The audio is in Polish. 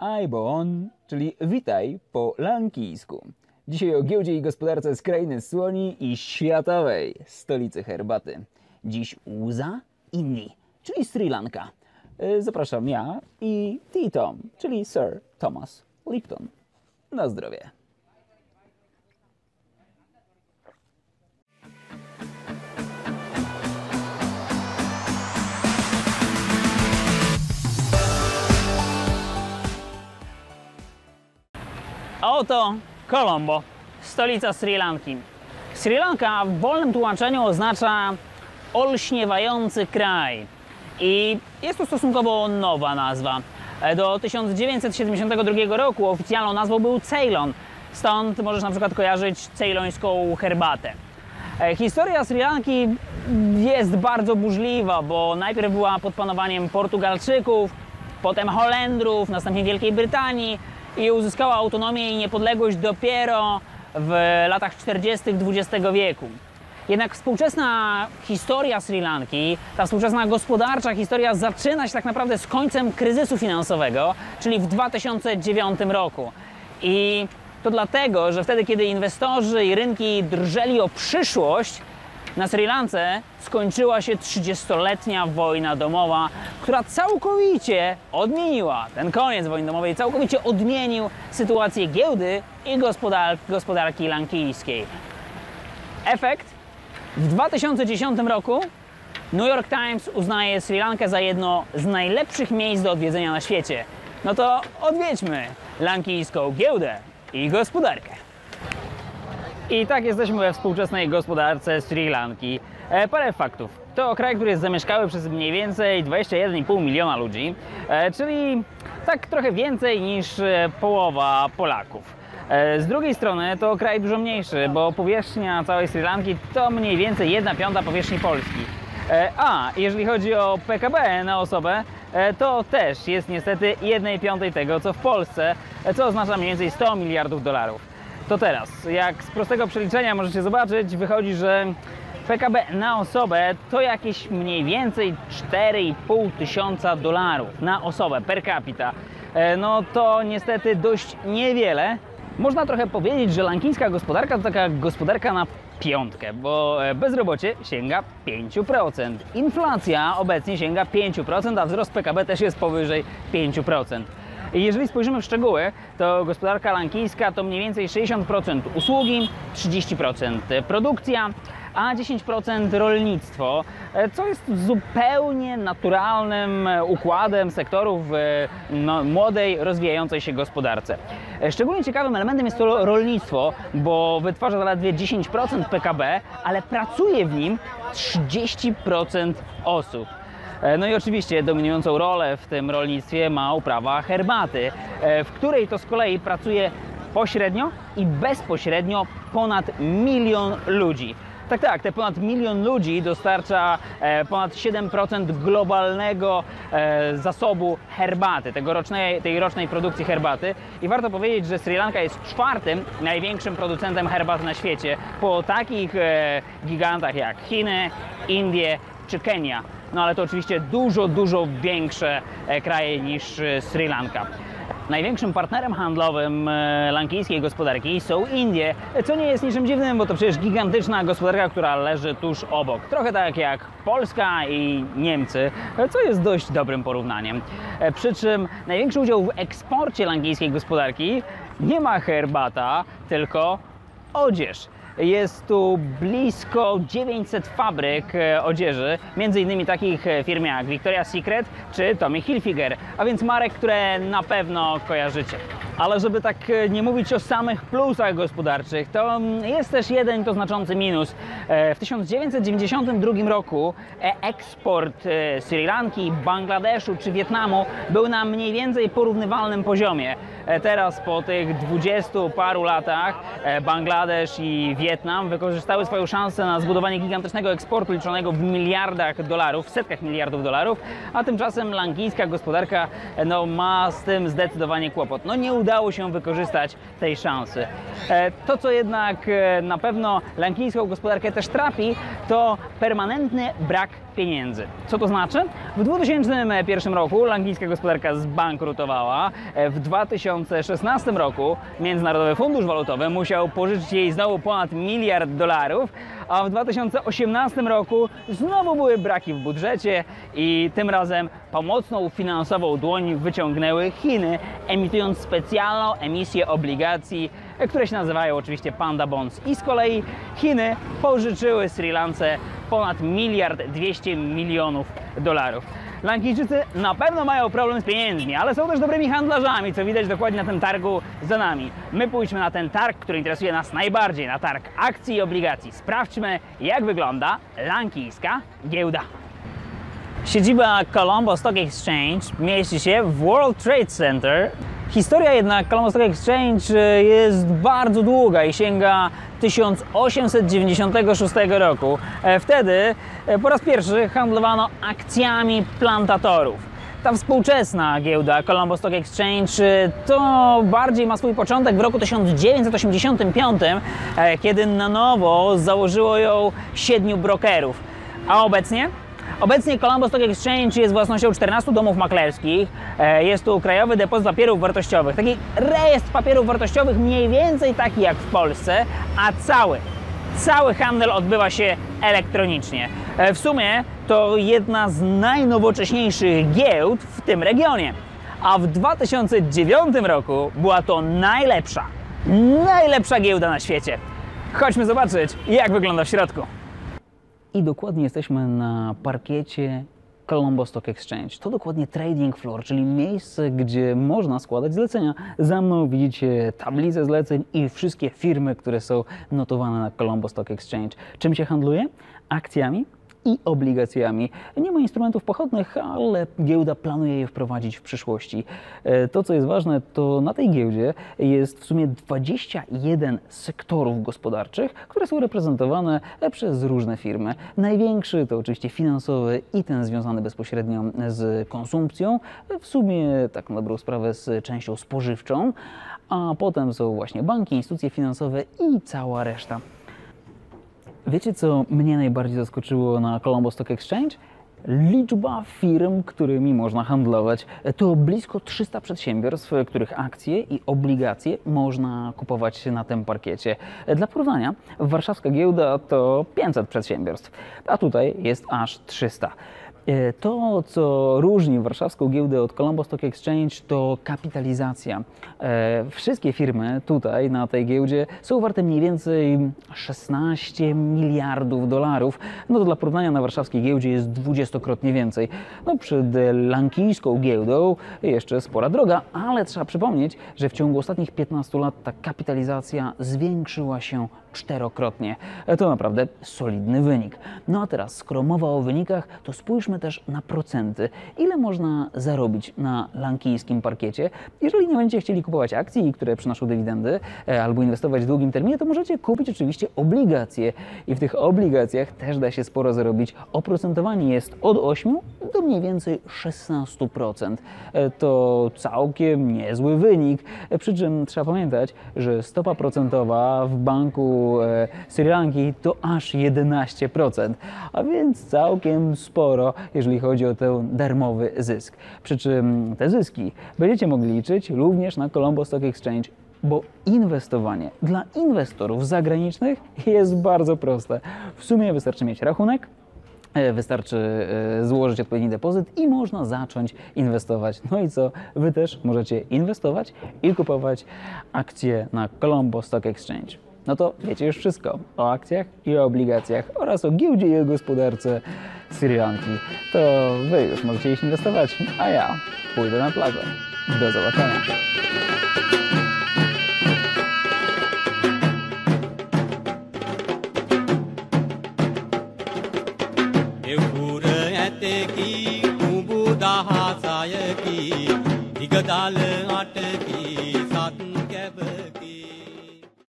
Aibon, czyli witaj po lankijsku. Dzisiaj o giełdzie i gospodarce z krainy słoni i światowej stolicy herbaty. Dziś łza Indii, czyli Sri Lanka. Zapraszam ja i T-Tom, czyli Sir Thomas Lipton. Na zdrowie. Oto Colombo, stolica Sri Lanki. Sri Lanka w wolnym tłumaczeniu oznacza olśniewający kraj. I jest to stosunkowo nowa nazwa. Do 1972 roku oficjalną nazwą był Ceylon. Stąd możesz na przykład kojarzyć ceylońską herbatę. Historia Sri Lanki jest bardzo burzliwa, bo najpierw była pod panowaniem Portugalczyków, potem Holendrów, następnie Wielkiej Brytanii i uzyskała autonomię i niepodległość dopiero w latach 40. XX wieku. Jednak współczesna historia Sri Lanki, ta współczesna gospodarcza historia zaczyna się tak naprawdę z końcem kryzysu finansowego, czyli w 2009 roku. I to dlatego, że wtedy, kiedy inwestorzy i rynki drżeli o przyszłość, na Sri Lance skończyła się 30-letnia wojna domowa, która całkowicie odmieniła, ten koniec wojny domowej całkowicie odmienił sytuację giełdy i gospodarki lankijskiej. Efekt? W 2010 roku New York Times uznaje Sri Lankę za jedno z najlepszych miejsc do odwiedzenia na świecie. No to odwiedźmy lankijską giełdę i gospodarkę. I tak jesteśmy we współczesnej gospodarce Sri Lanki. Parę faktów. To kraj, który jest zamieszkały przez mniej więcej 21,5 miliona ludzi, czyli tak trochę więcej niż połowa Polaków. Z drugiej strony to kraj dużo mniejszy, bo powierzchnia całej Sri Lanki to mniej więcej 1/5 powierzchni Polski. A jeżeli chodzi o PKB na osobę, to też jest niestety 1/5 tego co w Polsce, co oznacza mniej więcej 100 miliardów dolarów. To teraz, jak z prostego przeliczenia możecie zobaczyć, wychodzi, że PKB na osobę to jakieś mniej więcej 4,5 tysiąca dolarów na osobę per capita. No to niestety dość niewiele. Można trochę powiedzieć, że lankijska gospodarka to taka gospodarka na piątkę, bo bezrobocie sięga 5%. Inflacja obecnie sięga 5%, a wzrost PKB też jest powyżej 5%. Jeżeli spojrzymy w szczegóły, to gospodarka lankijska to mniej więcej 60% usługi, 30% produkcja, a 10% rolnictwo, co jest zupełnie naturalnym układem sektorów w młodej, rozwijającej się gospodarce. Szczególnie ciekawym elementem jest to rolnictwo, bo wytwarza zaledwie 10% PKB, ale pracuje w nim 30% osób. No i oczywiście dominującą rolę w tym rolnictwie ma uprawa herbaty, w której to z kolei pracuje pośrednio i bezpośrednio ponad 1 milion ludzi. Tak, te ponad 1 milion ludzi dostarcza ponad 7% globalnego zasobu herbaty, tej rocznej produkcji herbaty. I warto powiedzieć, że Sri Lanka jest 4. największym producentem herbaty na świecie, po takich gigantach jak Chiny, Indie czy Kenia. No ale to oczywiście dużo większe kraje niż Sri Lanka. Największym partnerem handlowym lankijskiej gospodarki są Indie, co nie jest niczym dziwnym, bo to przecież gigantyczna gospodarka, która leży tuż obok. Trochę tak jak Polska i Niemcy, co jest dość dobrym porównaniem. Przy czym największy udział w eksporcie lankijskiej gospodarki nie ma herbata, tylko odzież. Jest tu blisko 900 fabryk odzieży, między innymi takich firm jak Victoria's Secret czy Tommy Hilfiger, a więc marek, które na pewno kojarzycie. Ale żeby tak nie mówić o samych plusach gospodarczych, to jest też jeden to znaczący minus. W 1992 roku eksport Sri Lanki, Bangladeszu czy Wietnamu był na mniej więcej porównywalnym poziomie. Teraz po tych 20 paru latach Bangladesz i Wietnam wykorzystały swoją szansę na zbudowanie gigantycznego eksportu liczonego w miliardach dolarów, w setkach miliardów dolarów, a tymczasem lankijska gospodarka ma z tym zdecydowanie kłopot. Nie udało się wykorzystać tej szansy. To, co jednak na pewno lankijską gospodarkę też trapi, to permanentny brak pieniędzy. Co to znaczy? W 2001 roku lankijska gospodarka zbankrutowała. W 2016 roku Międzynarodowy Fundusz Walutowy musiał pożyczyć jej znowu ponad $1 miliard, a w 2018 roku znowu były braki w budżecie i tym razem pomocną finansową dłoń wyciągnęły Chiny, emitując specjalną emisję obligacji, które się nazywają oczywiście Panda Bonds. I z kolei Chiny pożyczyły Sri Lance ponad $1,200 milionów. Lankijczycy na pewno mają problem z pieniędzmi, ale są też dobrymi handlarzami, co widać dokładnie na tym targu za nami. My pójdźmy na ten targ, który interesuje nas najbardziej, na targ akcji i obligacji. Sprawdźmy, jak wygląda lankijska giełda. Siedziba Colombo Stock Exchange mieści się w World Trade Center. Historia jednak Colombo Stock Exchange jest bardzo długa i sięga 1896 roku. Wtedy po raz pierwszy handlowano akcjami plantatorów. Ta współczesna giełda Colombo Stock Exchange to bardziej ma swój początek w roku 1985, kiedy na nowo założyło ją 7 brokerów. A obecnie? Obecnie Colombo Stock Exchange jest własnością 14 domów maklerskich. Jest tu Krajowy Depozyt Papierów Wartościowych. Taki rejestr papierów wartościowych mniej więcej taki jak w Polsce, a cały handel odbywa się elektronicznie. W sumie to jedna z najnowocześniejszych giełd w tym regionie. A w 2009 roku była to najlepsza giełda na świecie. Chodźmy zobaczyć, jak wygląda w środku. I dokładnie jesteśmy na parkiecie Colombo Stock Exchange. To dokładnie trading floor, czyli miejsce, gdzie można składać zlecenia. Za mną widzicie tablicę zleceń i wszystkie firmy, które są notowane na Colombo Stock Exchange. Czym się handluje? Akcjami i obligacjami. Nie ma instrumentów pochodnych, ale giełda planuje je wprowadzić w przyszłości. To, co jest ważne, to na tej giełdzie jest w sumie 21 sektorów gospodarczych, które są reprezentowane przez różne firmy. Największy to oczywiście finansowy i ten związany bezpośrednio z konsumpcją, w sumie tak na dobrą sprawę z częścią spożywczą, a potem są właśnie banki, instytucje finansowe i cała reszta. Wiecie, co mnie najbardziej zaskoczyło na Colombo Stock Exchange? Liczba firm, którymi można handlować. To blisko 300 przedsiębiorstw, których akcje i obligacje można kupować na tym parkiecie. Dla porównania, warszawska giełda to 500 przedsiębiorstw, a tutaj jest aż 300. To, co różni warszawską giełdę od Colombo Stock Exchange, to kapitalizacja. Wszystkie firmy tutaj na tej giełdzie są warte mniej więcej $16 miliardów. No to dla porównania na warszawskiej giełdzie jest 20-krotnie więcej. No przed lankijską giełdą jeszcze spora droga, ale trzeba przypomnieć, że w ciągu ostatnich 15 lat ta kapitalizacja zwiększyła się 4-krotnie. To naprawdę solidny wynik. No a teraz, skoro mowa o wynikach, to spójrzmy też na procenty. Ile można zarobić na lankijskim parkiecie? Jeżeli nie będziecie chcieli kupować akcji, które przynoszą dywidendy, albo inwestować w długim terminie, to możecie kupić oczywiście obligacje. I w tych obligacjach też da się sporo zarobić. Oprocentowanie jest od 8 do mniej więcej 16%. To całkiem niezły wynik. Przy czym trzeba pamiętać, że stopa procentowa w banku Sri Lanki to aż 11%, a więc całkiem sporo, jeżeli chodzi o ten darmowy zysk. Przy czym te zyski będziecie mogli liczyć również na Colombo Stock Exchange, bo inwestowanie dla inwestorów zagranicznych jest bardzo proste. W sumie wystarczy mieć rachunek, wystarczy złożyć odpowiedni depozyt i można zacząć inwestować. No i co? Wy też możecie inwestować i kupować akcje na Colombo Stock Exchange. No to wiecie już wszystko o akcjach i o obligacjach oraz o giełdzie i o gospodarce Sri Lanki. To wy już możecie iść inwestować, a ja pójdę na plażę. Do zobaczenia. Gadal ate